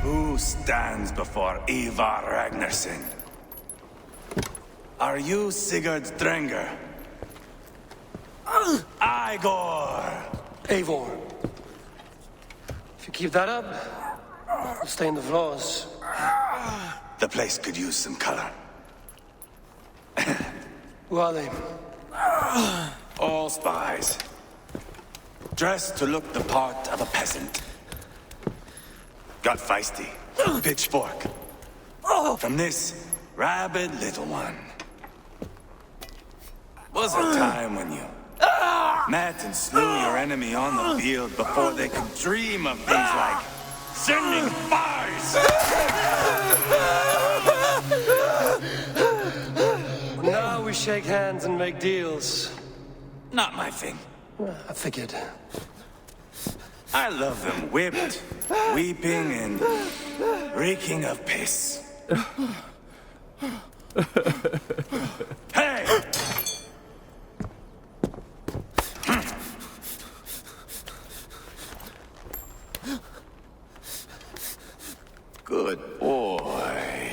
Who stands before Ivar Ragnarsson? Are you Sigurd Drenger? Igor! Eivor. If you keep that up, it'll stay in the floors. The place could use some color. Who are they? All spies. Dressed to look the part of a peasant. Got feisty. Pitchfork. From this rabid little one. Was a time when you met and slew your enemy on the field before they could dream of things like sending spies. Now we shake hands and make deals. Not my thing. I figured. I love them whipped, weeping, and reeking of piss. Hey! Good boy.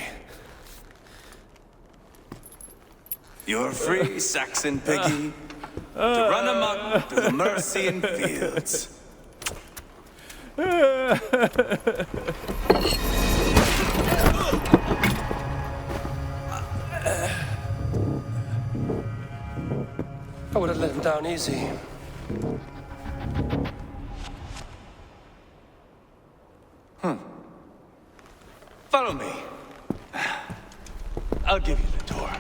You're free, Saxon piggy, to run amok through the Mercian fields. I would have let him down easy. Follow me. I'll give you the tour.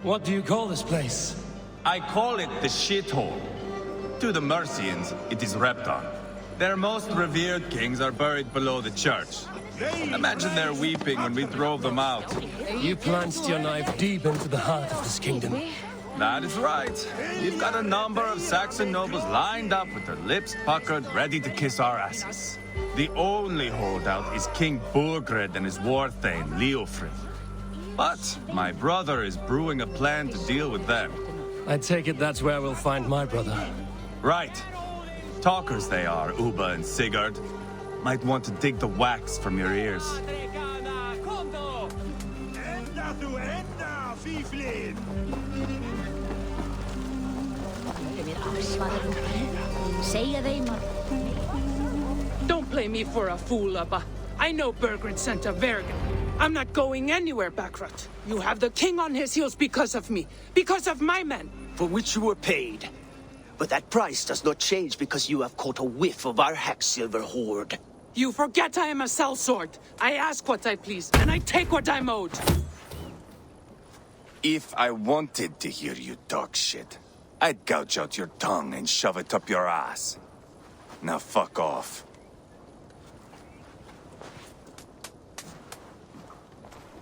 What do you call this place? I call it the shithole. To the Mercians, it is Repton. Their most revered kings are buried below the church. Imagine their weeping when we drove them out. You plunged your knife deep into the heart of this kingdom. That is right. We've got a number of Saxon nobles lined up with their lips puckered, ready to kiss our asses. The only holdout is King Burgred and his war thane, Leofrid. But my brother is brewing a plan to deal with them. I take it that's where we'll find my brother. Right. Talkers they are, Uba and Sigurd. Might want to dig the wax from your ears. Don't play me for a fool, Abba. I know Burgred sent a Vergen. I'm not going anywhere, Backrot. You have the king on his heels because of me. Because of my men. For which you were paid. But that price does not change because you have caught a whiff of our Hacksilver hoard. You forget I am a sellsword. I ask what I please, and I take what I'm owed. If I wanted to hear you talk shit, I'd gouge out your tongue and shove it up your ass. Now fuck off.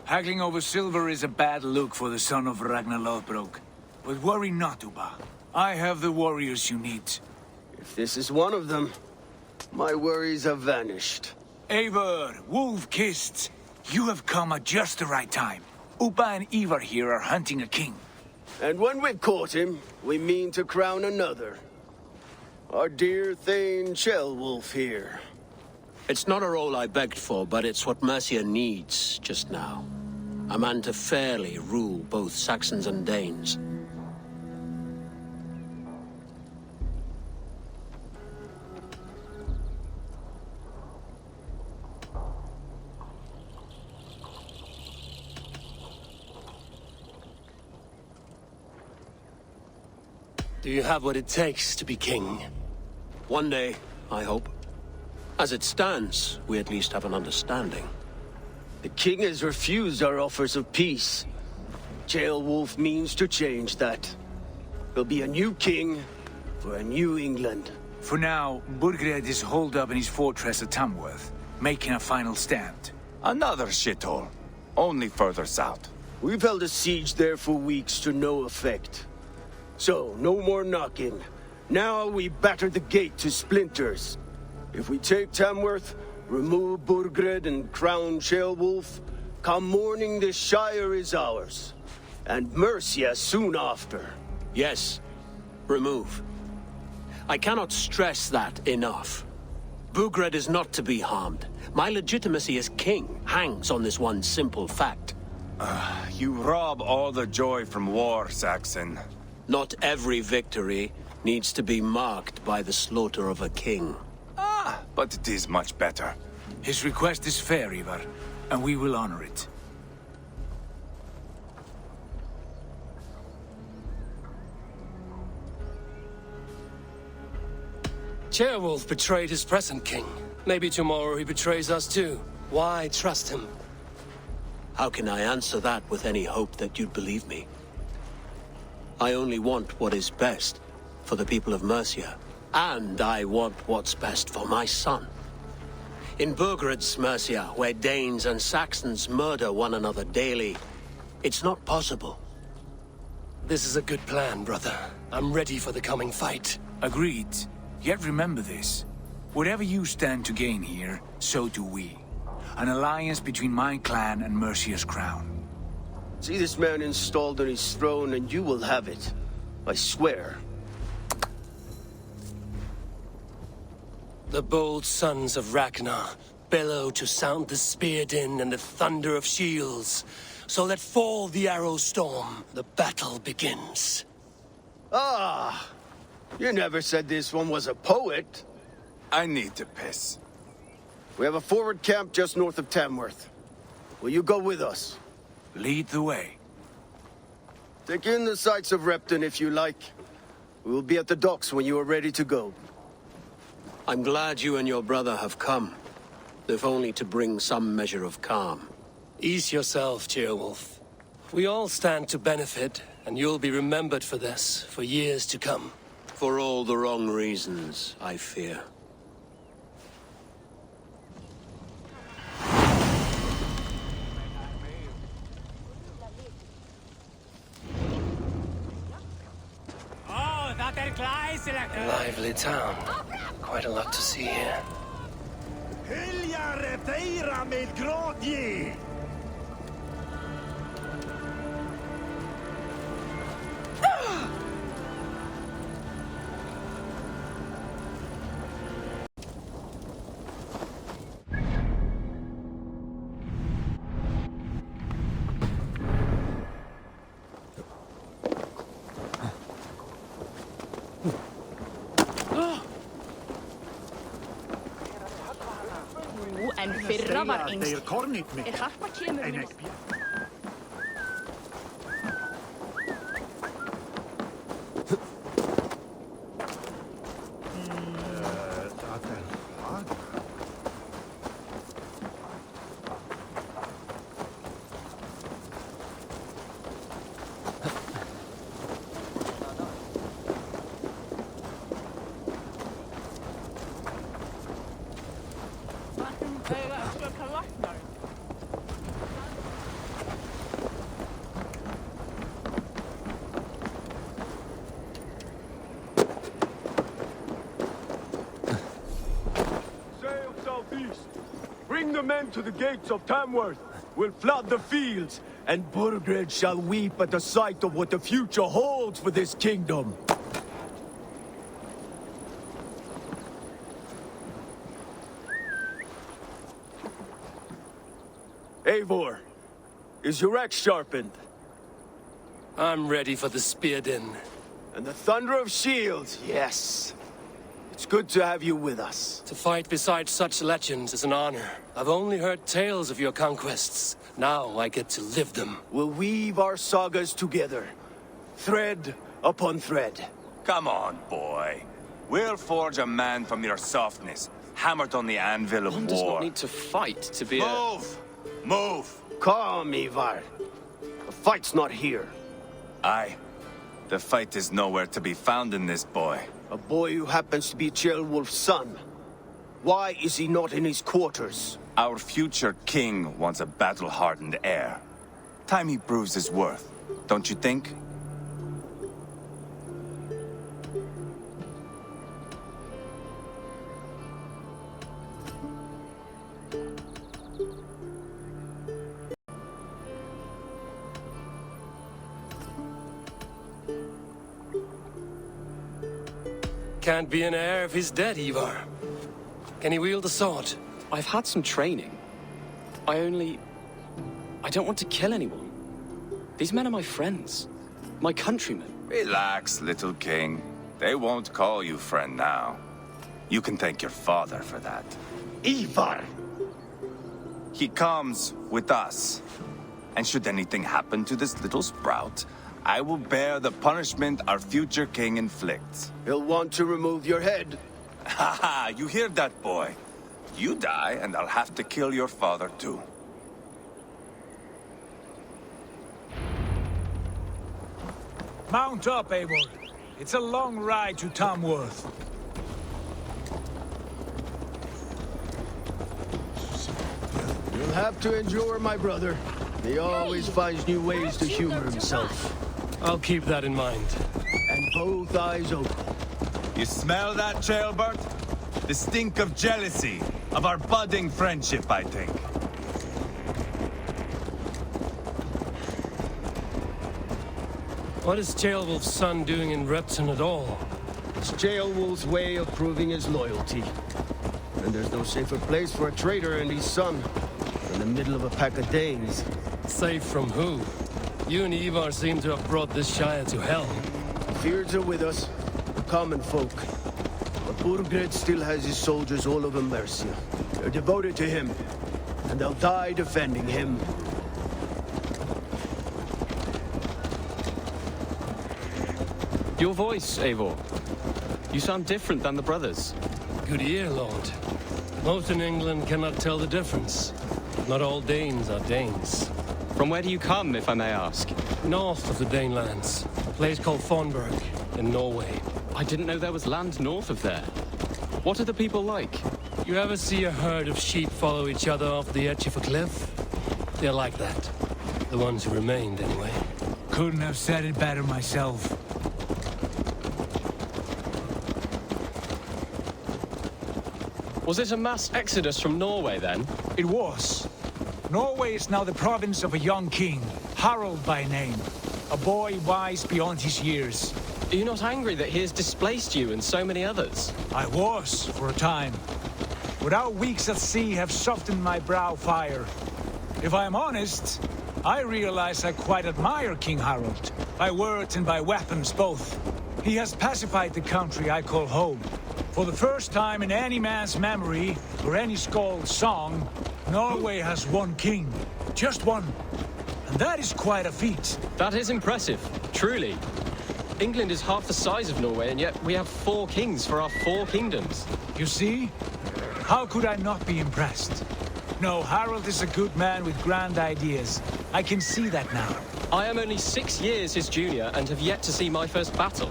Haggling over silver is a bad look for the son of Ragnar Lothbrok. But worry not, Uba. I have the warriors you need. If this is one of them, my worries have vanished. Eivor, wolf-kissed, you have come at just the right time. Uba and Ivar here are hunting a king. And when we've caught him, we mean to crown another. Our dear Thane Shellwolf here. It's not a role I begged for, but it's what Mercia needs just now. A man to fairly rule both Saxons and Danes. Do you have what it takes to be king? One day, I hope. As it stands, we at least have an understanding. The king has refused our offers of peace. Jailwolf means to change that. There'll be a new king for a new England. For now, Burgred is holed up in his fortress at Tamworth, making a final stand. Another shithole. Only further south. We've held a siege there for weeks to no effect. So, no more knocking. Now we batter the gate to splinters. If we take Tamworth, remove Burgred and crown Sheolwulf, come morning the Shire is ours. And Mercia soon after. Yes, remove. I cannot stress that enough. Bugred is not to be harmed. My legitimacy as king hangs on this one simple fact. You rob all the joy from war, Saxon. Not every victory needs to be marked by the slaughter of a king. But it is much better. His request is fair, Ivar, and we will honor it. Ceolwulf betrayed his present king. Maybe tomorrow he betrays us too. Why trust him? How can I answer that with any hope that you'd believe me? I only want what is best for the people of Mercia. And I want what's best for my son. In Burgred's Mercia, where Danes and Saxons murder one another daily, it's not possible. This is a good plan, brother. I'm ready for the coming fight. Agreed. Yet remember this. Whatever you stand to gain here, so do we. An alliance between my clan and Mercia's crown. See this man installed on his throne and you will have it. I swear. The bold sons of Ragnar bellow to sound the spear din and the thunder of shields. So let fall the arrow storm. The battle begins. Ah! You never said this one was a poet. I need to piss. We have a forward camp just north of Tamworth. Will you go with us? Lead the way. Take in the sights of Repton if you like. We will be at the docks when you are ready to go. I'm glad you and your brother have come, if only to bring some measure of calm. Ease yourself, Ceolwulf. We all stand to benefit, and you'll be remembered for this for years to come. For all the wrong reasons, I fear. Lively town. Quite a lot to see here. En fyrra var eins. Harpa kemur minni. Sail southeast. Bring the men to the gates of Tamworth. We'll flood the fields, and Burgred shall weep at the sight of what the future holds for this kingdom. Eivor, is your axe sharpened? I'm ready for the spear din. And the thunder of shields, yes. It's good to have you with us. To fight beside such legends is an honor. I've only heard tales of your conquests. Now I get to live them. We'll weave our sagas together, thread upon thread. Come on, boy. We'll forge a man from your softness, hammered on the anvil of One does not war. need to fight to be Move! Move! Calm, Ivar. The fight's not here. Aye. The fight is nowhere to be found in this boy. A boy who happens to be Ceolwulf's son. Why is he not in his quarters? Our future king wants a battle-hardened heir. Time he proves his worth, don't you think? can't be an heir if he's dead, Ivar. Can he wield a sword? I've had some training. I don't want to kill anyone. These men are my friends. My countrymen. Relax, little king. They won't call you friend now. You can thank your father for that. Ivar! He comes with us. And should anything happen to this little sprout, I will bear the punishment our future king inflicts. He'll want to remove your head. Haha, you hear that, boy? You die, and I'll have to kill your father, too. Mount up, Eivor. It's a long ride to Tamworth. You'll have to endure, my brother. He always finds new ways to humor himself. I'll keep that in mind. And both eyes open. You smell that, Jailbird? The stink of jealousy, of our budding friendship, I think. What is Ceolwulf's son doing in Repton at all? It's Ceolwulf's way of proving his loyalty. And there's no safer place for a traitor and his son than the middle of a pack of Danes. Safe from who? You and Ivar seem to have brought this Shire to hell. Fears are with us, the common folk. But Burgred still has his soldiers all over Mercia. They're devoted to him, and they'll die defending him. Your voice, Eivor. You sound different than the brothers. Good ear, Lord. Most in England cannot tell the difference. Not all Danes are Danes. From where do you come, if I may ask? North of the Danelands. A place called Fonberg, in Norway. I didn't know there was land north of there. What are the people like? You ever see a herd of sheep follow each other off the edge of a cliff? They're like that. The ones who remained, anyway. Couldn't have said it better myself. Was it a mass exodus from Norway, then? It was. Norway is now the province of a young king, Harald by name. A boy wise beyond his years. Are you not angry that he has displaced you and so many others? I was, for a time. But our weeks at sea have softened my brow fire. If I am honest, I realize I quite admire King Harald. By words and by weapons both. He has pacified the country I call home. For the first time in any man's memory, or any skald's song, Norway has one king. Just one. And that is quite a feat. That is impressive, truly. England is half the size of Norway, and yet we have 4 kings for our 4 kingdoms. You see? How could I not be impressed? No, Harald is a good man with grand ideas. I can see that now. I am only 6 years his junior and have yet to see my first battle.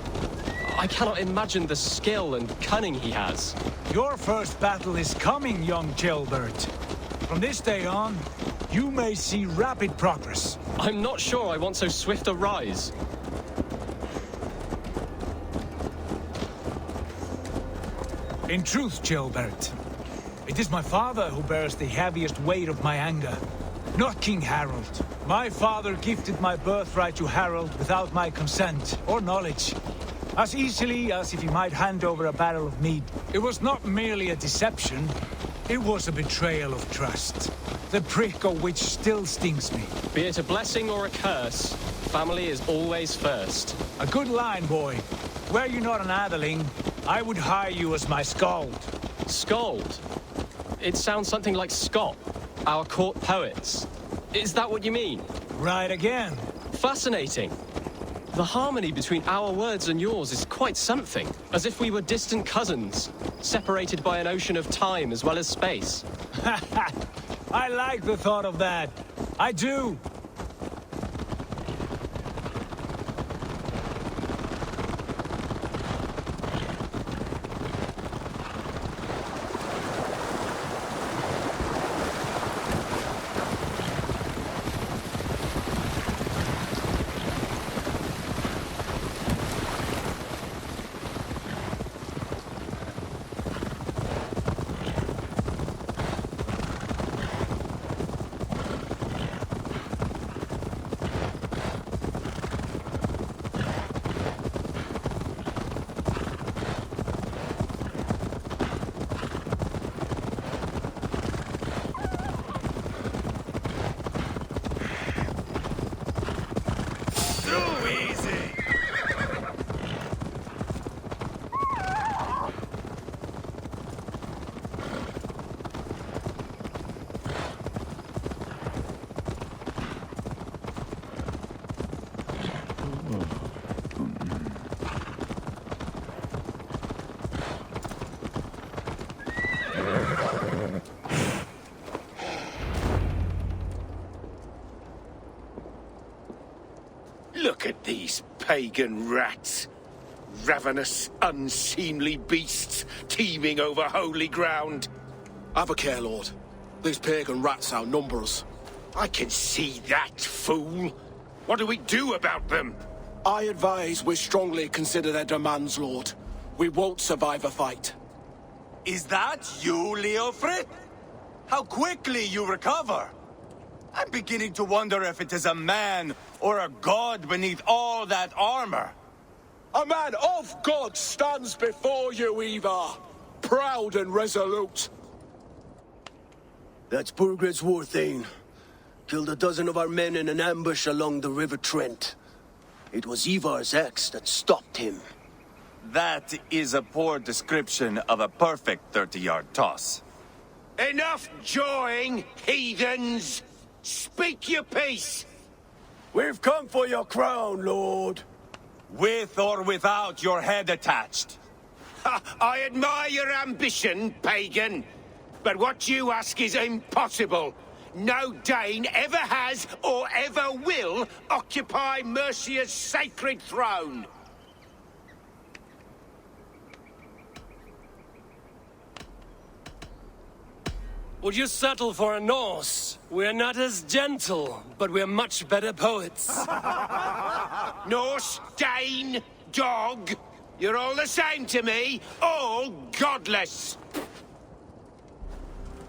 I cannot imagine the skill and cunning he has. Your first battle is coming, young Jailbird. From this day on, you may see rapid progress. I'm not sure I want so swift a rise. In truth, Jailbird, it is my father who bears the heaviest weight of my anger, not King Harald. My father gifted my birthright to Harald without my consent or knowledge. As easily as if he might hand over a barrel of mead. It was not merely a deception, it was a betrayal of trust. The prick of which still stings me. Be it a blessing or a curse, family is always first. A good line, boy. Were you not an atheling, I would hire you as my skald. Skald? It sounds something like Scott, our court poets. Is that what you mean? Right again. Fascinating. The harmony between our words and yours is quite something. As if we were distant cousins, separated by an ocean of time as well as space. I like the thought of that. I do. Look at these pagan rats. Ravenous, unseemly beasts teeming over holy ground. Have a care, Lord. These pagan rats outnumber us. I can see that, fool. What do we do about them? I advise we strongly consider their demands, Lord. We won't survive a fight. Is that you, Leofrid? How quickly you recover! I'm beginning to wonder if it is a man or a god beneath all that armor. A man of God stands before you, Ivar. Proud and resolute. That's Burgred's Warthane. Killed a dozen of our men in an ambush along the River Trent. It was Ivar's axe that stopped him. That is a poor description of a perfect 30-yard toss. Enough jawing, heathens! Speak your piece! We've come for your crown, Lord. With or without your head attached. I admire your ambition, pagan. But what you ask is impossible. No Dane ever has or ever will occupy Mercia's sacred throne. Would you settle for a Norse? We're not as gentle, but we're much better poets. Norse, Dane, dog. You're all the same to me. All godless.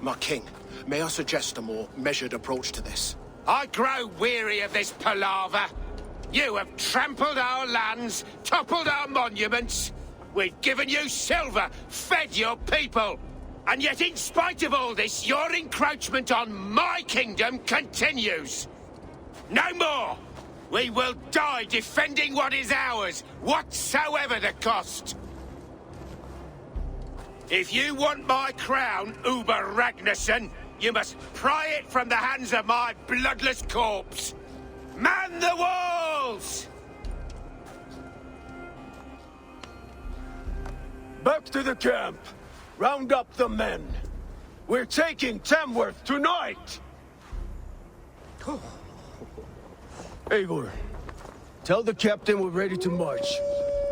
My king, may I suggest a more measured approach to this? I grow weary of this palaver. You have trampled our lands, toppled our monuments. We've given you silver, fed your people. And yet, in spite of all this, your encroachment on my kingdom continues. No more! We will die defending what is ours, whatsoever the cost. If you want my crown, Uber Ragnarsson, you must pry it from the hands of my bloodless corpse. Man the walls! Back to the camp. Round up the men. We're taking Tamworth tonight! Eivor, tell the captain we're ready to march.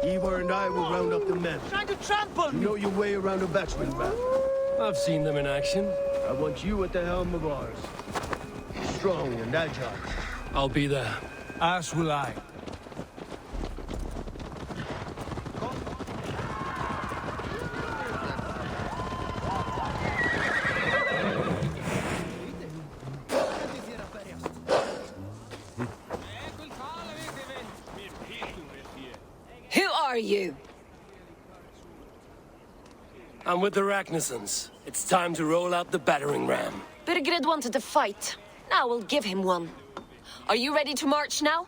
Eivor and I will round up the men. Trying to trample You know your way around a batsman map. I've seen them in action. I want you at the helm of ours. Strong and agile. I'll be there. As will I. Who are you? I'm with the Ragnarssons. It's time to roll out the battering ram. Burgred wanted to fight. Now we'll give him one. Are you ready to march now?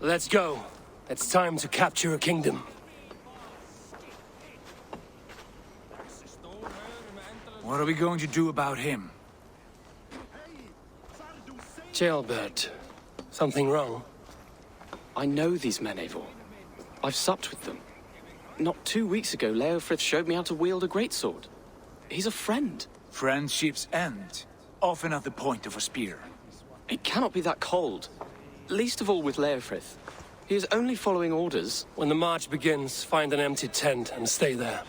Let's go. It's time to capture a kingdom. What are we going to do about him? Jailbert. Something wrong? I know these men, Eivor. I've supped with them. Not 2 weeks ago, Leofrith showed me how to wield a greatsword. He's a friend. Friendships end, often at the point of a spear. It cannot be that cold. Least of all with Leofrith. He is only following orders. When the march begins, find an empty tent and stay there.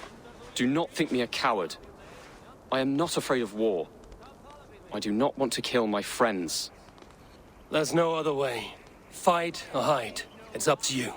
Do not think me a coward. I am not afraid of war. I do not want to kill my friends. There's no other way. Fight or hide. It's up to you.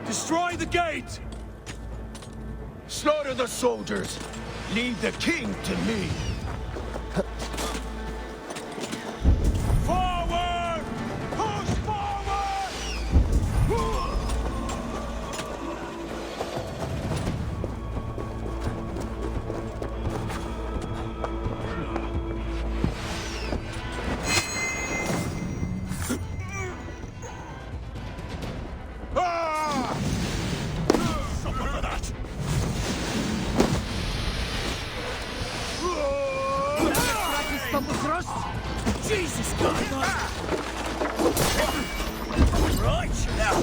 Destroy the gate! Slaughter the soldiers! Leave the king to me! Forward! Push Jesus God! Right now.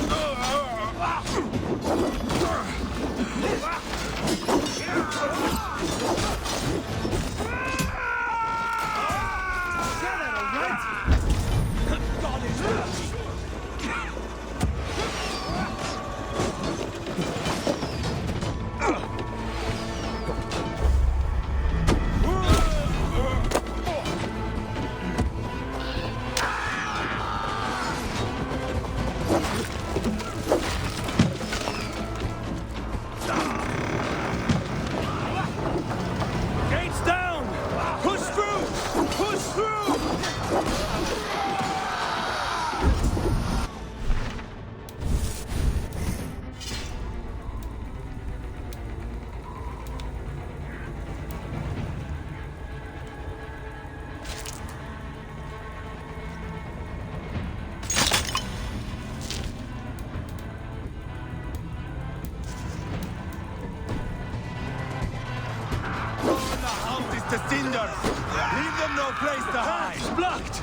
To cinders! Leave them no place to hide! It's blocked!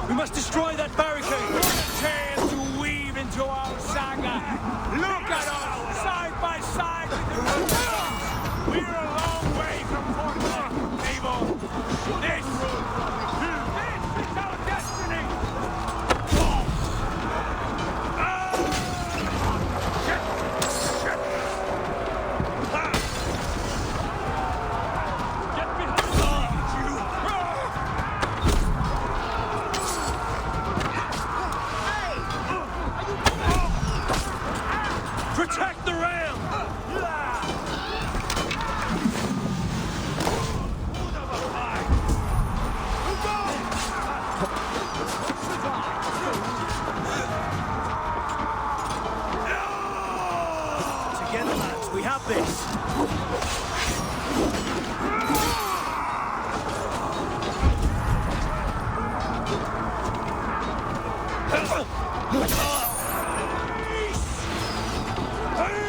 We must destroy that barricade! What a tale to weave into our saga! Look at us, side by side with the Russians! We're a long way from Portland, Abel! This is our destiny! Protect the rail! Together, lads, we have this!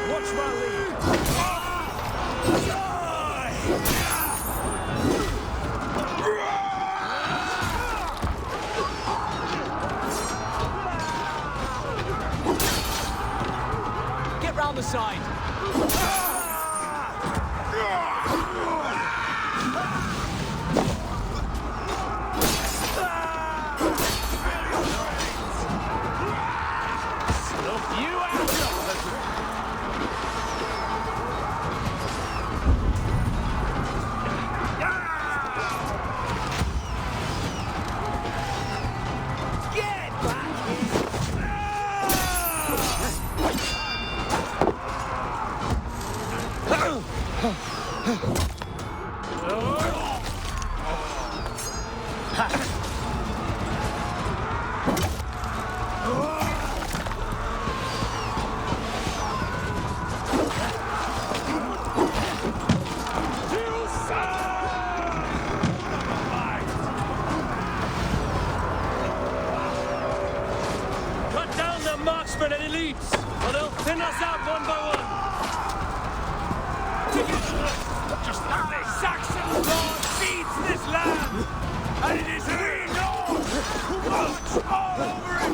Watch my lead! Get round the side! Marksmen and elites, or they'll thin us out one by one. Just like the Saxon Lord feeds this land, and it is we Nords who march all over it.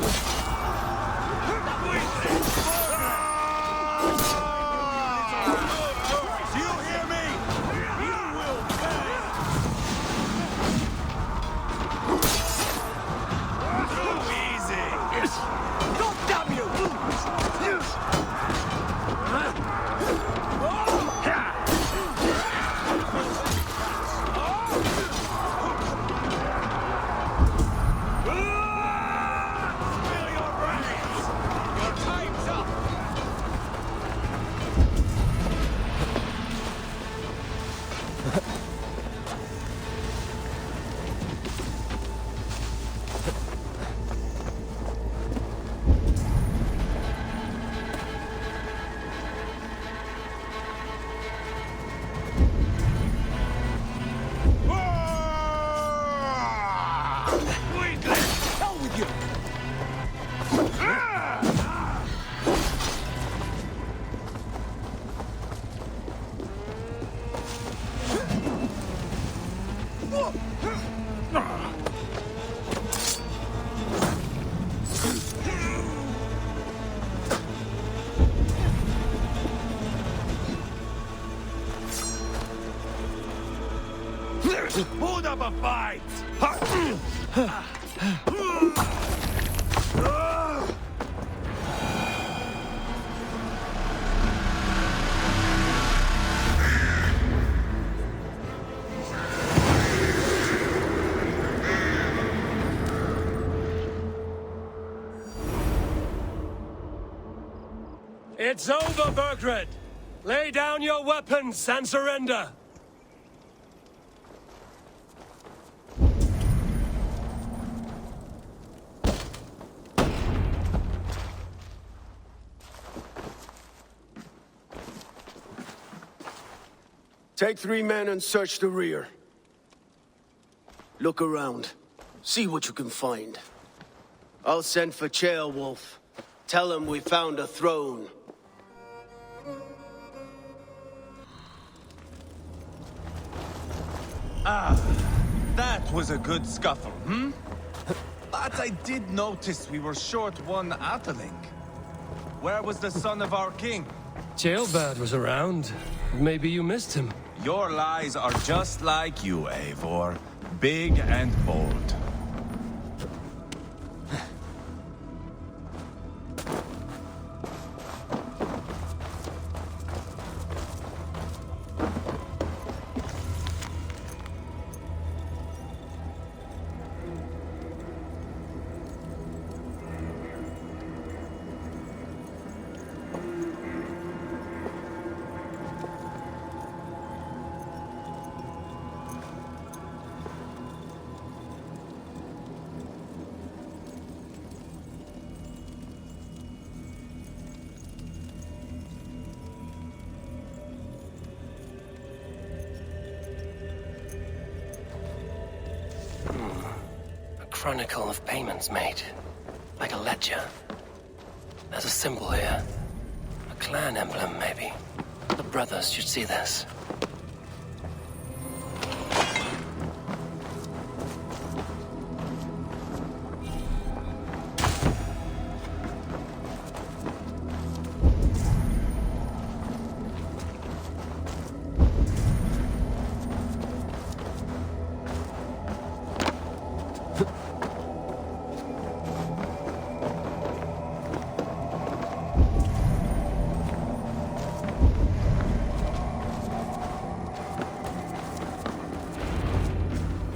Do you hear me? You will pay! Too easy! God damn you! Hold up a fight! It's over, Burgred! Lay down your weapons and surrender! Take 3 men and search the rear. Look around. See what you can find. I'll send for Ceolwulf. Tell him we found a throne. That was a good scuffle, hmm? But I did notice we were short one Atheling. Where was the son of our king? Ceolbad was around. Maybe you missed him. Your lies are just like you, Eivor. Big and bold. Chronicle of payments made. Like a ledger. There's a symbol here. A clan emblem, maybe. The brothers should see this.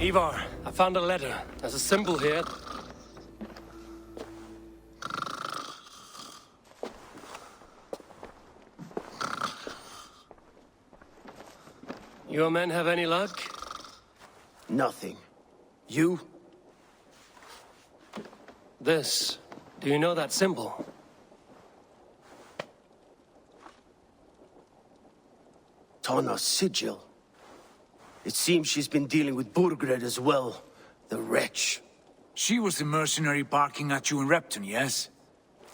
Ivar, I found a letter. There's a symbol here. Your men have any luck? Nothing. You? This. Do you know that symbol? Tana's sigil. It seems she's been dealing with Burgred as well. The wretch. She was the mercenary barking at you in Repton, yes?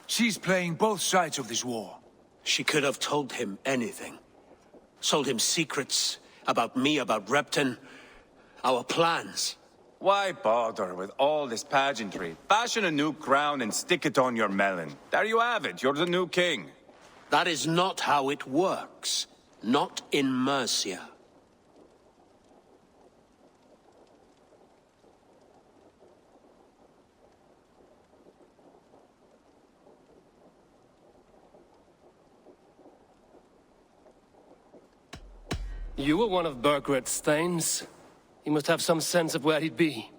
She's playing both sides of this war. She could have told him anything. Sold him secrets about me, about Repton, our plans. Why bother with all this pageantry? Fashion a new crown and stick it on your melon. There you have it, you're the new king. That is not how it works. Not in Mercia. You were one of Burgred's thanes. He must have some sense of where he'd be.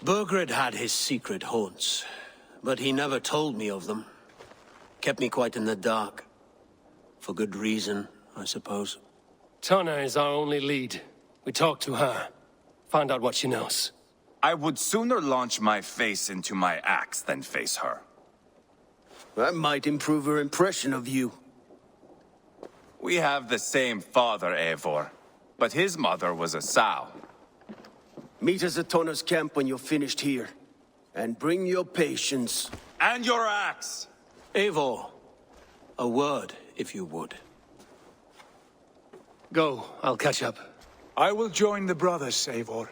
Burgred had his secret haunts, but he never told me of them. Kept me quite in the dark. For good reason, I suppose. Tana is our only lead. We talk to her. Find out what she knows. I would sooner launch my face into my axe than face her. That might improve her impression of you. We have the same father, Eivor, but his mother was a sow. Meet us at Tana's camp when you're finished here. And bring your patience. And your axe! Eivor, a word, if you would. Go, I'll catch up. I will join the brothers, Eivor.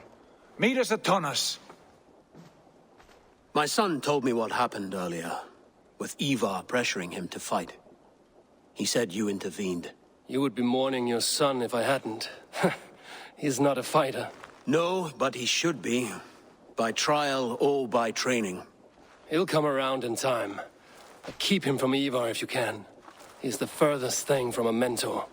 Meet us at Tonus. My son told me what happened earlier, with Ivar pressuring him to fight. He said you intervened. You would be mourning your son if I hadn't. He's not a fighter. No, but he should be. By trial or by training. He'll come around in time. But keep him from Ivar if you can. He's the furthest thing from a mentor.